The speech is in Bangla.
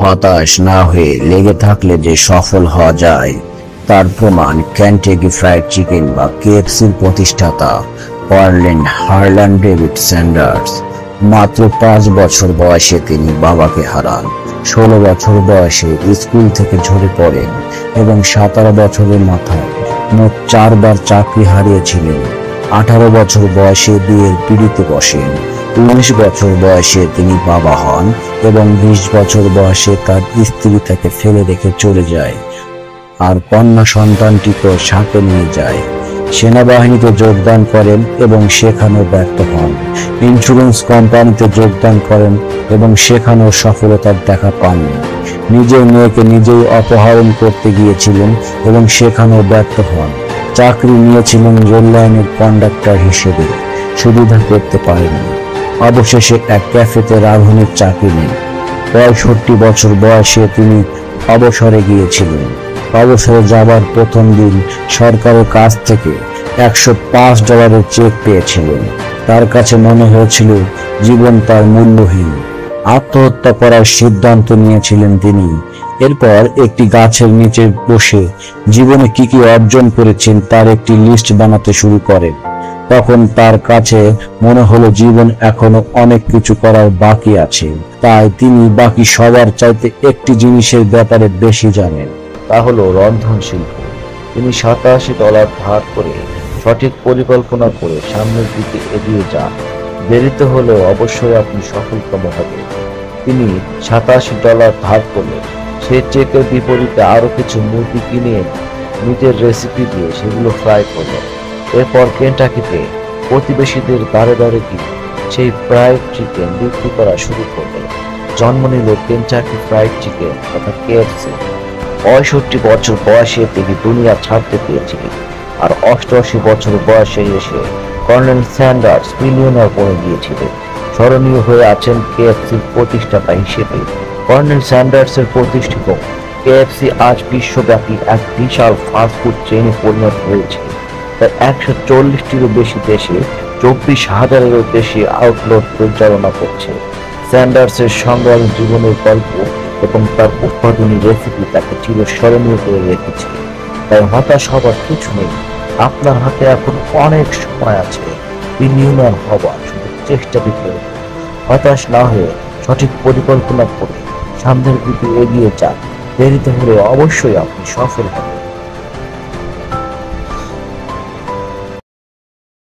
হতাশ না হয়ে লেগে থাকলে যে সফল হওয়া যায় তার প্রমাণ কেনটাকি ফ্রাইড চিকেন বা কেএফসির প্রতিষ্ঠাতা কর্নেল হারল্যান্ড ডেভিড স্যান্ডার্স। মাত্র 5 বছর বয়সে তিনি বাবাকে হারান। 16 বছর বয়সে স্কুল থেকে ঝরে পড়েন এবং 17 বছরের মাথায় মোট 4 বার চাকরি হারিয়েছিলেন। 18 বছর বয়সে বিয়ের পিঁড়িতে বসেন। 19 বছর বয়সে তিনি বাবা হন এবং 20 বছর বয়সে তার স্ত্রী তাকে ফেলে রেখে চলে যায় আর কন্যা সন্তানটিকে সাথে নিয়ে যায়। সেনাবাহিনীতে যোগদান করেন এবং সেখানেও ব্যর্থ হন। ইন্স্যুরেন্স কোম্পানিতে যোগদান করেন এবং সেখানেও সফলতার দেখা পাননি। নিজের মেয়েকে নিজেই অপহরণ করতে গিয়েছিলেন এবং সেখানেও ব্যর্থ হন। চাকরি নিয়েছিলেন রেল লাইনের কন্ডাক্টর হিসেবে, সুবিধা করতে পারেননি। অবশেষে এক ক্যাফেতে রাঁধুনির চাকরি নেন। 65 বছর বয়সে তিনি অবসরে গিয়েছিলেন। অবসরে যাবার প্রথম দিন সরকারের কাছ থেকে $105 চেক পেয়েছিলেন। তার কাছে মনে হয়েছিল জীবন তার মূল্যহীন। আত্মহত্যা করার সিদ্ধান্ত নিয়েছিলেন তিনি। এরপর একটি গাছের নিচে বসে জীবনে কি কি অর্জন করেছেন তার একটি লিস্ট বানাতে শুরু করেন। তখন তার কাছে মনে হলো জীবন এখনো অনেক কিছু করার বাকি আছে। তাই তিনি বাকি সবার চাইতে একটি জিনিসের ব্যাপারে বেশি জানেন, তা হলো রন্ধন শিল্প। তিনি $87 ধার করে সঠিক পরিকল্পনা করে সামনের দিকে এগিয়ে যান। দেরিতে হলেও অবশ্যই আপনি সফলতম হবেন। তিনি $87 ধার করলেন। সে চেকের বিপরীতে আরো কিছু মুরগি কিনে নিজের রেসিপি দিয়ে সেগুলো ফ্রাই করলেন। এরপর কেনটাকিতে প্রতিবেশীদের দ্বারে দ্বারে গিয়ে সেই ফ্রাইড চিকেন বিক্রি করা শুরু করলেন। জন্ম নিল কেনটাকি ফ্রাইড চিকেন তথা কেএফসি। 65 বছর বয়সে তিনি দুনিয়া ছাড়তে পেরেছিলেন, আর 88 বছর বয়সে এসে কর্নেল স্যান্ডার্স মিলিয়নার বনে গিয়েছিলেন। স্মরণীয় হয়ে আছেন কেএফসির প্রতিষ্ঠাতা হিসেবে। কর্নেল স্যান্ডার্সের প্রতিষ্ঠিত কেএফসি আজ বিশ্বব্যাপী এক বিশাল ফাস্টফুড চেইনে পরিণত হয়েছে। তার 140টিরও বেশি দেশে 24,000-এরও বেশি আউটলেট পরিচালনা করছে। স্যান্ডার্সের সংগ্রামী জীবনের গল্প এবং তার উদ্ভাবনী রেসিপি তাকে চিরস্মরণীয় করে রেখেছে। তাই হতাশ হবার কিছু নেই। আপনার হাতে এখন অনেক সময় আছে বিনিয়োগ হবার, শুধু চেষ্টা দিতে হবে। হতাশ না হয়ে সঠিক পরিকল্পনা করে সামনের দিকে এগিয়ে যান। দেরিতে হলে অবশ্যই আপনি সফল হবেন।